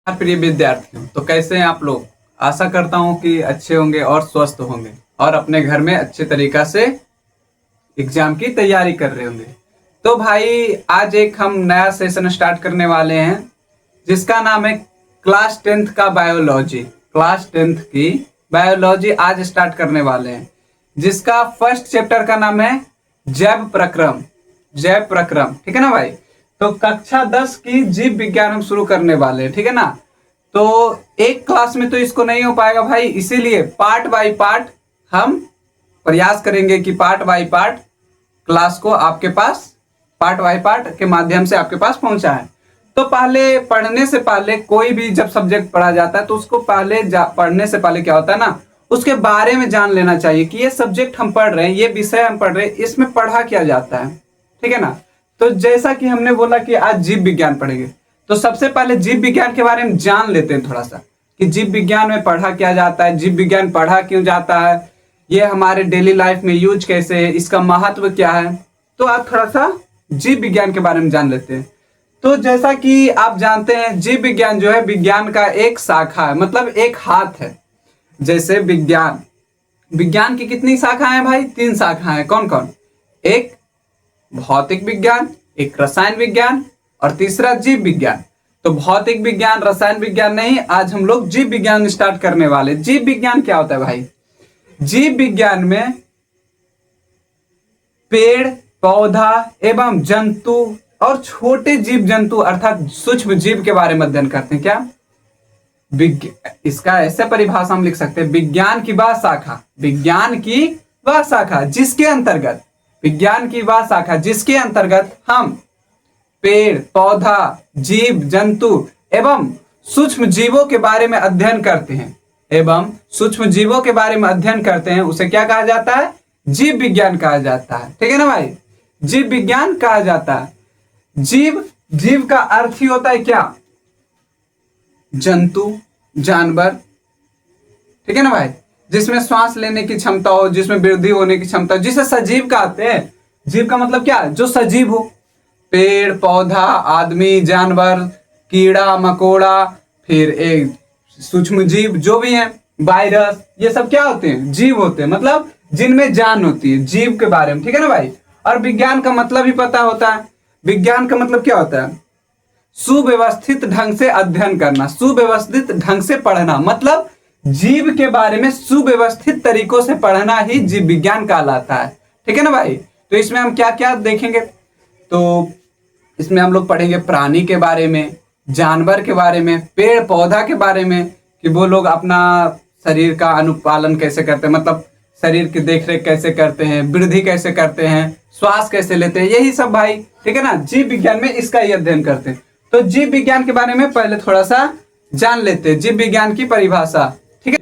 प्रिय विद्यार्थियों, तो कैसे हैं आप लोग। आशा करता हूं कि अच्छे होंगे और स्वस्थ होंगे और अपने घर में अच्छे तरीका से एग्जाम की तैयारी कर रहे होंगे। तो भाई आज एक हम नया सेशन स्टार्ट करने वाले हैं जिसका नाम है क्लास 10th का बायोलॉजी। क्लास 10th की बायोलॉजी आज स्टार्ट करने वाले हैं, जिसका फर्स्ट चैप्टर का नाम है जैव प्रक्रम। जैव प्रक्रम, ठीक है ना भाई। तो कक्षा 10 की जीव विज्ञान हम शुरू करने वाले हैं, ठीक है ना। तो एक क्लास में तो इसको नहीं हो पाएगा भाई, इसीलिए पार्ट बाय पार्ट हम प्रयास करेंगे कि पार्ट बाय पार्ट क्लास को आपके पास पार्ट बाय पार्ट के माध्यम से आपके पास पहुंचा है। तो पहले पढ़ने से पहले कोई भी जब सब्जेक्ट पढ़ा जाता है तो उसको पहले पढ़ने से पहले क्या होता है ना, उसके बारे में जान लेना चाहिए कि ये सब्जेक्ट हम पढ़ रहे हैं, ये विषय हम पढ़ रहे हैं, इसमें पढ़ा क्या जाता है, ठीक है ना। तो जैसा कि हमने बोला कि आज जीव विज्ञान पढ़ेंगे, तो सबसे पहले जीव विज्ञान के बारे में जान लेते हैं थोड़ा सा कि जीव विज्ञान में पढ़ा क्या जाता है, जीव विज्ञान पढ़ा क्यों जाता है, ये हमारे डेली लाइफ में यूज कैसे है, इसका महत्व क्या है। तो आप थोड़ा सा जीव विज्ञान के बारे में जान लेते हैं। तो जैसा कि आप जानते हैं, जीव विज्ञान जो है विज्ञान का एक शाखा है, मतलब एक हाथ है। जैसे विज्ञान विज्ञान की कितनी शाखाएं हैं भाई? 3 शाखाएं। कौन कौन? एक भौतिक विज्ञान, एक रसायन विज्ञान और तीसरा जीव विज्ञान। तो भौतिक विज्ञान, रसायन विज्ञान नहीं, आज हम लोग जीव विज्ञान स्टार्ट करने वाले। जीव विज्ञान क्या होता है भाई? जीव विज्ञान में पेड़ पौधा एवं जंतु और छोटे जीव जंतु अर्थात सूक्ष्म जीव के बारे में अध्ययन करते हैं। क्या इसका ऐसे परिभाषा हम लिख सकते हैं, विज्ञान की वह शाखा, विज्ञान की वह शाखा जिसके अंतर्गत, विज्ञान की वह शाखा जिसके अंतर्गत हम पेड़ पौधा जीव जंतु एवं सूक्ष्म जीवों के बारे में अध्ययन करते हैं, एवं सूक्ष्म जीवों के बारे में अध्ययन करते हैं, उसे क्या कहा जाता है? जीव विज्ञान कहा जाता है, ठीक है ना भाई। जीव विज्ञान कहा जाता है। जीव, जीव का अर्थ ही होता है क्या? जंतु, जानवर, ठीक है ना भाई, जिसमें श्वास लेने की क्षमता हो, जिसमें वृद्धि होने की क्षमता हो, जिसे सजीव कहते हैं। जीव का मतलब क्या? जो सजीव हो। पेड़ पौधा, आदमी, जानवर, कीड़ा मकोड़ा, फिर एक सूक्ष्म जीव जो भी है, वायरस, ये सब क्या होते हैं? जीव होते हैं, मतलब जिनमें जान होती है, जीव के बारे में, ठीक है ना भाई। और विज्ञान का मतलब ही पता होता है। विज्ञान का मतलब क्या होता है? सुव्यवस्थित ढंग से अध्ययन करना, सुव्यवस्थित ढंग से पढ़ना, मतलब जीव के बारे में सुव्यवस्थित तरीकों से पढ़ना ही जीव विज्ञान कहलाता है, ठीक है ना भाई। तो इसमें हम क्या क्या देखेंगे? तो इसमें हम लोग पढ़ेंगे प्राणी के बारे में, जानवर के बारे में, पेड़ पौधा के बारे में कि वो लोग अपना शरीर का अनुपालन कैसे करते हैं, मतलब शरीर की देखरेख कैसे करते हैं, वृद्धि कैसे करते हैं, श्वास कैसे लेते हैं, यही सब भाई, ठीक है ना। जीव विज्ञान में इसका ही अध्ययन करते हैं। तो जीव विज्ञान के बारे में पहले थोड़ा सा जान लेते हैं, जीव विज्ञान की परिभाषा, ठीक है।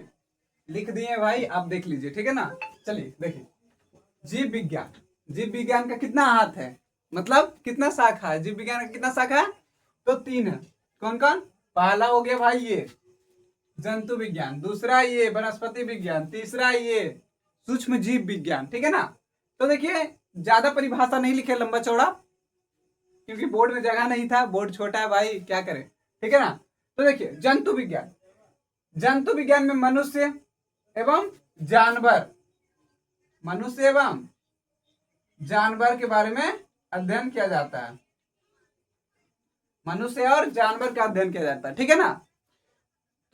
लिख दिए भाई, आप देख लीजिए, ठीक है ना। चलिए देखिए, जीव विज्ञान, जीव विज्ञान का कितना हाथ है, मतलब कितना शाखा है? जीव विज्ञान का कितना शाखा है? तो 3 है। कौन कौन? पहला हो गया भाई ये जंतु विज्ञान, दूसरा ये वनस्पति विज्ञान, तीसरा ये सूक्ष्म जीव विज्ञान, ठीक है ना। तो देखिए, ज्यादा परिभाषा नहीं लिखे लंबा चौड़ा, क्योंकि बोर्ड में जगह नहीं था, बोर्ड छोटा है भाई, क्या करें, ठीक है ना। तो देखिए, जंतु विज्ञान, जंतु विज्ञान में मनुष्य एवं जानवर, मनुष्य एवं जानवर के बारे में अध्ययन किया जाता है, मनुष्य और जानवर का अध्ययन किया जाता है, ठीक है ना।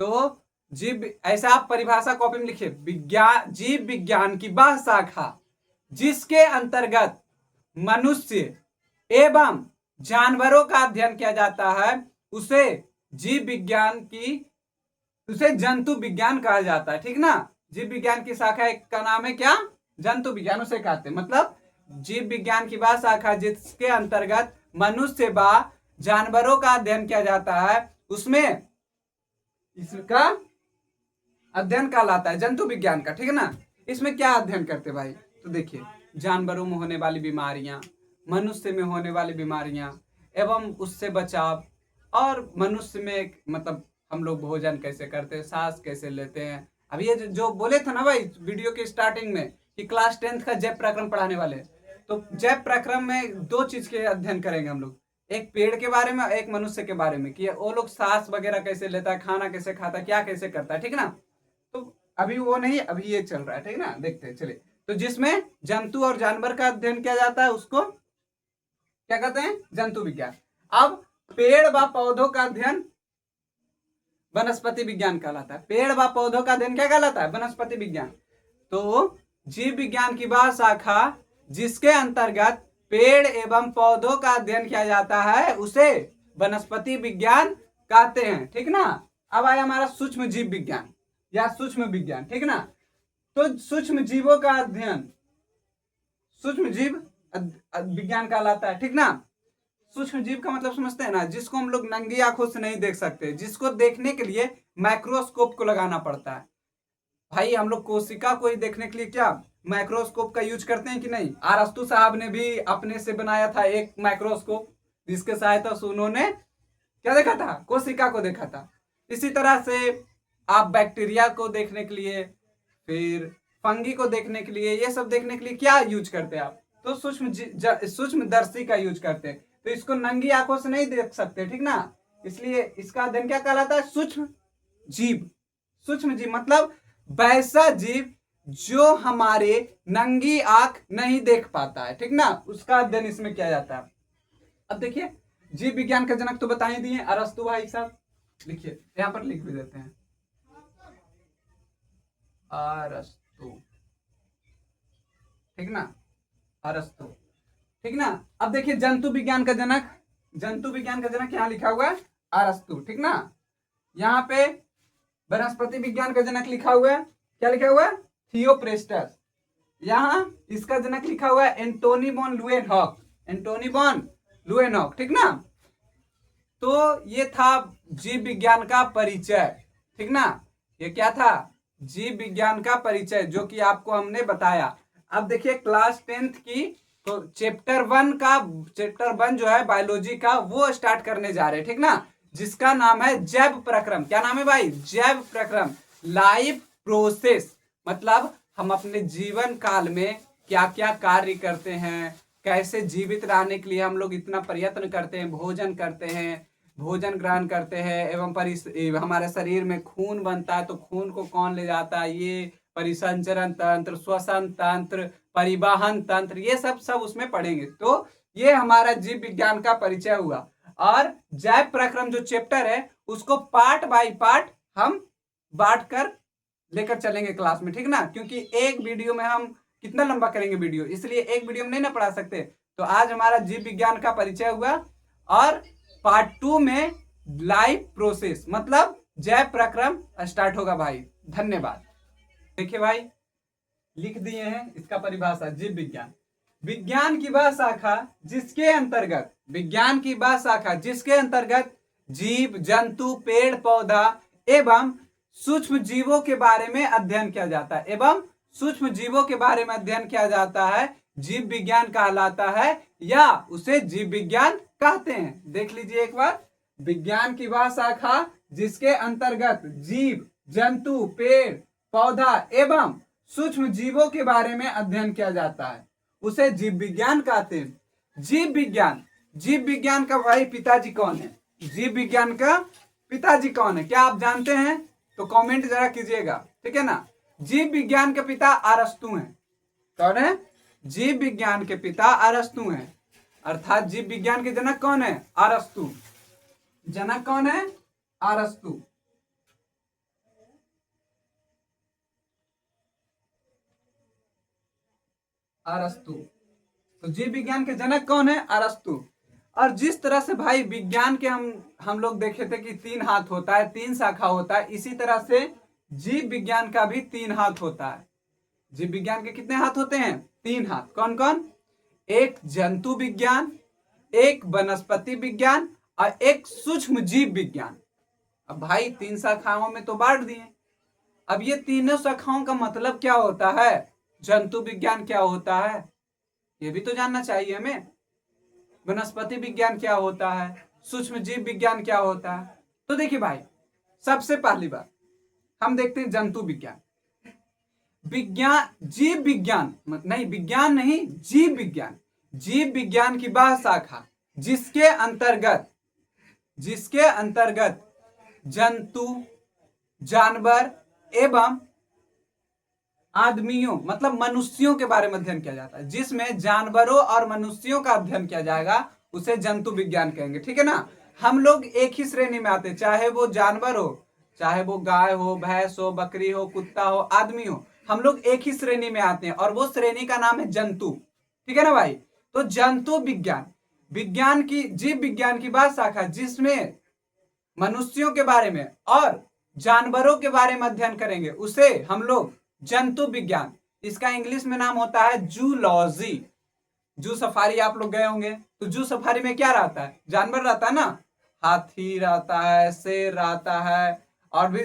तो जीव, ऐसा आप परिभाषा कॉपी में लिखिए, विज्ञान, जीव विज्ञान की वह शाखा जिसके अंतर्गत मनुष्य एवं जानवरों का अध्ययन किया जाता है, उसे जीव विज्ञान की, उसे जंतु विज्ञान कहा जाता है, ठीक ना। जीव विज्ञान की शाखा एक का नाम है क्या? जंतु विज्ञान, उसे कहते हैं। मतलब जीव विज्ञान की वह शाखा जिसके अंतर्गत मनुष्य व जानवरों का अध्ययन किया जाता है, उसमें इसका अध्ययन कहलाता है जंतु विज्ञान का, ठीक है ना। इसमें क्या अध्ययन करते भाई? तो देखिए, जानवरों में होने वाली बीमारियां, मनुष्य में होने वाली बीमारियां एवं उससे बचाव, और मनुष्य में मतलब हम लोग भोजन कैसे करते हैं, सांस कैसे लेते हैं। अब ये जो बोले थे ना भाई वीडियो के स्टार्टिंग में कि क्लास 10th का जैव प्रक्रम पढ़ाने वाले, तो जैव प्रक्रम में 2 चीज के अध्ययन करेंगे हम लोग। एक पेड़ के बारे में, एक मनुष्य के बारे में, कि वो लोग सांस वगैरह कैसे लेता है, खाना कैसे खाता है, क्या कैसे करता है, ठीक है ना। तो अभी वो नहीं, अभी ये चल रहा है, ठीक है ना, देखते हैं चलिए। तो जिसमें जंतु और जानवर का अध्ययन किया जाता है उसको क्या कहते हैं, जंतु विज्ञान। अब पेड़ व पौधों का अध्ययन वनस्पति विज्ञान कहलाता है। पेड़ व पौधों का अध्ययन क्या कहलाता है, वनस्पति विज्ञान। तो जीव विज्ञान की वह शाखा जिसके अंतर्गत पेड़ एवं पौधों का अध्ययन किया जाता है उसे वनस्पति विज्ञान कहते हैं, ठीक ना। अब आया हमारा सूक्ष्म जीव विज्ञान या सूक्ष्म विज्ञान, ठीक ना। तो सूक्ष्म जीवों का अध्ययन सूक्ष्म जीव विज्ञान कहलाता है, ठीक ना। सूक्ष्म जीव का मतलब समझते हैं ना, जिसको हम लोग नंगी आंखों से नहीं देख सकते, जिसको देखने के लिए माइक्रोस्कोप को लगाना पड़ता है। भाई हम लोग कोशिका को ही देखने के लिए क्या माइक्रोस्कोप का यूज करते हैं कि नहीं। अरस्तु साहब ने भी अपने से बनाया था एक माइक्रोस्कोप, जिसके सहायता से उन्होंने क्या देखा था, कोशिका को देखा था। इसी तरह से आप बैक्टीरिया को देखने के लिए, फिर फंगी को देखने के लिए, ये सब देखने के लिए क्या यूज करते हैं आप, तो सूक्ष्मदर्शी का यूज करते हैं। तो इसको नंगी आंखों से नहीं देख सकते, ठीक ना, इसलिए इसका अध्ययन क्या कहलाता है, सूक्ष्म जीव। सूक्ष्म जीव मतलब वैसा जीव जो हमारे नंगी आंख नहीं देख पाता है, ठीक ना, उसका अध्ययन इसमें किया जाता है। अब देखिए जीव विज्ञान का जनक तो बता ही दिए अरस्तु भाई साहब, लिखिए यहां पर लिख भी देते हैं अरस्तु, ठीक ना, अरस्तु, ठीक ना। अब देखिए जंतु विज्ञान का जनक, जंतु विज्ञान का जनक यहां लिखा हुआ है अरस्तु, ठीक ना। यहाँ पे वनस्पति विज्ञान का जनक लिखा हुआ है, क्या लिखा हुआ है, थियोप्रेस्टस। यहाँ इसका जनक लिखा हुआ है एंटोनी बॉन लुएनहॉक, एंटोनी बॉन लुएनहॉक, ठीक ना। तो ये था जीव विज्ञान का परिचय, ठीक ना। ये क्या था, जीव विज्ञान का परिचय, जो कि आपको हमने बताया। अब देखिए क्लास 10th की तो चैप्टर 1 जो है बायोलॉजी का, वो स्टार्ट करने जा रहे हैं, ठीक ना, जिसका नाम है जैव प्रक्रम। क्या नाम है भाई, जैव प्रक्रम, लाइफ प्रोसेस। मतलब हम अपने जीवन काल में क्या क्या कार्य करते हैं, कैसे जीवित रहने के लिए हम लोग इतना प्रयत्न करते हैं, भोजन करते हैं, भोजन ग्रहण करते हैं, एवं हमारे शरीर में खून बनता है, तो खून को कौन ले जाता है, ये परिसंचरण तंत्र, श्वसन तंत्र, परिवहन तंत्र, ये सब उसमें पढ़ेंगे। तो ये हमारा जीव विज्ञान का परिचय हुआ। और जैव प्रक्रम जो चैप्टर है उसको पार्ट बाय पार्ट हम बांट कर लेकर चलेंगे क्लास में, ठीक ना, क्योंकि एक वीडियो में हम कितना लंबा करेंगे वीडियो, इसलिए एक वीडियो में नहीं ना पढ़ा सकते। तो आज हमारा जीव विज्ञान का परिचय हुआ, और पार्ट 2 में लाइफ प्रोसेस मतलब जैव प्रक्रम स्टार्ट होगा भाई। धन्यवाद। देखिए भाई लिख दिए हैं इसका परिभाषा, जीव विज्ञान, विज्ञान की वह शाखा जिसके अंतर्गत, विज्ञान की वह शाखा जिसके अंतर्गत जीव जंतु पेड़ पौधा एवं सूक्ष्म जीवों के बारे में अध्ययन किया जाता है, एवं सूक्ष्म जीवों के बारे में अध्ययन किया जाता है, जीव विज्ञान कहलाता है, या उसे जीव विज्ञान कहते हैं। देख लीजिए एक बार, विज्ञान की वह शाखा जिसके अंतर्गत जीव जंतु पेड़ पौधा एवं सूक्ष्म जीवों के बारे में अध्ययन किया जाता है उसे जीव विज्ञान कहते हैं। जीव विज्ञान, जीव विज्ञान का भाई पिताजी कौन है, जीव विज्ञान का पिताजी कौन है, क्या आप जानते हैं, तो कमेंट जरा कीजिएगा, ठीक है ना। जीव विज्ञान के पिता अरस्तु हैं। कौन है, जीव विज्ञान के पिता अरस्तु हैं, अर्थात जीव विज्ञान के जनक कौन है, अरस्तु। जनक कौन है, अरस्तु। अरस्तु, तो जीव विज्ञान के जनक कौन है, अरस्तु। और जिस तरह से भाई विज्ञान के हम लोग देखे थे कि 3 हाथ होता है, 3 शाखा होता है, इसी तरह से जीव विज्ञान का भी 3 हाथ होता है। जीव विज्ञान के कितने हाथ होते हैं, 3 हाथ। कौन कौन, एक जंतु विज्ञान, एक वनस्पति विज्ञान और एक सूक्ष्म जीव विज्ञान। अब भाई 3 शाखाओं में तो बांट दिए। अब ये तीनों शाखाओं का मतलब क्या होता है, जंतु विज्ञान क्या होता है, ये भी तो जानना चाहिए हमें। वनस्पति विज्ञान क्या होता है, सूक्ष्म जीव विज्ञान क्या होता है। तो देखिए भाई, सबसे पहली बात हम देखते हैं जंतु विज्ञान। विज्ञान, जीव विज्ञान नहीं, विज्ञान नहीं, जीव विज्ञान, जीव विज्ञान की वह शाखा जिसके अंतर्गत जंतु, जानवर एवं आदमियों मतलब मनुष्यों के बारे में अध्ययन किया जाता है। जिसमें जानवरों और मनुष्यों का अध्ययन किया जाएगा उसे जंतु विज्ञान कहेंगे। ठीक है ना। हम लोग एक ही श्रेणी में आते हैं, चाहे वो जानवर हो, चाहे वो गाय हो, भैंस हो, बकरी हो, कुत्ता हो, आदमी हो, हम लोग एक ही श्रेणी में आते हैं और वो श्रेणी का नाम है जंतु। ठीक है ना भाई। तो जंतु विज्ञान, विज्ञान की, जीव विज्ञान की बात शाखा जिसमें मनुष्यों के बारे में और जानवरों के बारे में अध्ययन करेंगे उसे हम लोग जंतु विज्ञान, इसका इंग्लिश में नाम होता है जूलॉजी। जू सफारी आप लोग गए होंगे, तो जू सफारी में क्या रहता है? जानवर रहता है ना, हाथी रहता है, शेर रहता है और भी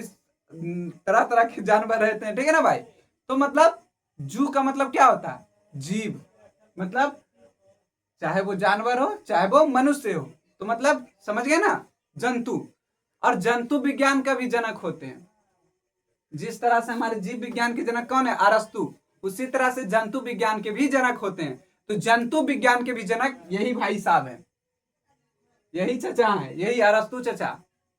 तरह तरह के जानवर रहते हैं। ठीक है ना भाई। तो मतलब जू का मतलब क्या होता है? जीव, मतलब चाहे वो जानवर हो चाहे वो मनुष्य हो, तो मतलब समझ गए ना, जंतु। और जंतु विज्ञान का भी जनक होते हैं। जिस तरह से हमारे जीव विज्ञान के जनक कौन है? अरस्तु, उसी तरह से जंतु विज्ञान के भी जनक होते हैं। तो जंतु विज्ञान के भी जनक यही भाई साहब है, यही चचा है, यही अरस्तु चचा।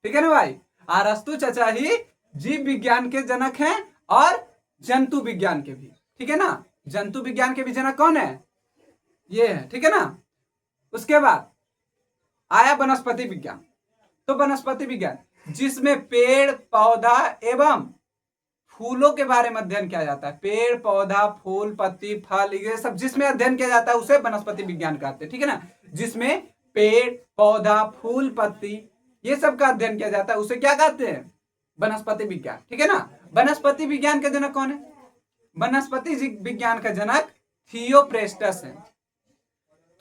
ठीक है ना भाई। अरस्तु चचा ही जीव विज्ञान के जनक हैं और जंतु विज्ञान के भी। ठीक है ना। जंतु विज्ञान के भी जनक कौन है? ये है। ठीक है ना। उसके बाद आया वनस्पति विज्ञान। तो वनस्पति विज्ञान जिसमें पेड़ पौधा एवं फूलों के बारे में अध्ययन किया जाता है। पेड़ पौधा, फूल, पत्ती, फल, ये सब जिसमें अध्ययन किया जाता है उसे वनस्पति विज्ञान कहते हैं। ठीक है ना। जिसमें पेड़ पौधा, फूल, पत्ती, ये सब का अध्ययन किया जाता है उसे क्या कहते हैं? वनस्पति विज्ञान। ठीक है ना। वनस्पति विज्ञान का जनक कौन है? वनस्पति विज्ञान का जनक थियोप्रेस्टस है।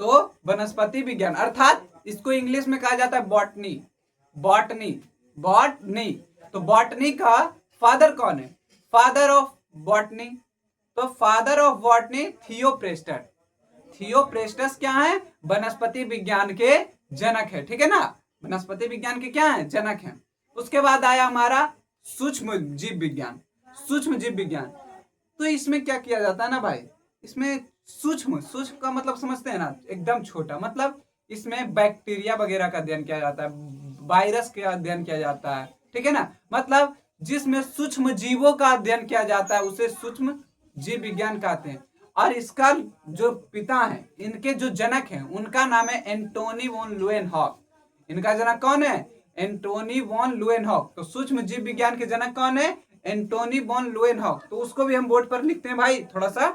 तो वनस्पति विज्ञान अर्थात इसको इंग्लिश में कहा जाता है बॉटनी। बॉटनी। तो बॉटनी का फादर कौन है? Father of botany. तो फादर ऑफ बॉटनी थियोप्रेस्टस। थियोप्रेस्टस क्या है? वनस्पति विज्ञान के जनक है। ठीक है ना। वनस्पति विज्ञान के क्या है? जनक है। उसके बाद आया हमारा सूक्ष्म जीव विज्ञान। सूक्ष्म जीव विज्ञान, तो इसमें क्या किया जाता है ना भाई, इसमें सूक्ष्म का मतलब समझते हैं ना, एकदम छोटा। मतलब इसमें बैक्टीरिया वगैरह का अध्ययन किया जाता है, वायरस का अध्ययन किया जाता है। ठीक है ना। मतलब जिसमें सूक्ष्म जीवों का अध्ययन किया जाता है उसे सूक्ष्म जीव विज्ञान कहते हैं। और इसका जो पिता है, इनके जो जनक हैं, उनका नाम है एंटोनी वॉन लुएनहॉक। इनका जनक कौन है? Antonie van Leeuwenhoek. तो सूक्ष्म जीव विज्ञान के जनक कौन है? Antonie van Leeuwenhoek. तो उसको भी हम बोर्ड पर लिखते हैं भाई, थोड़ा सा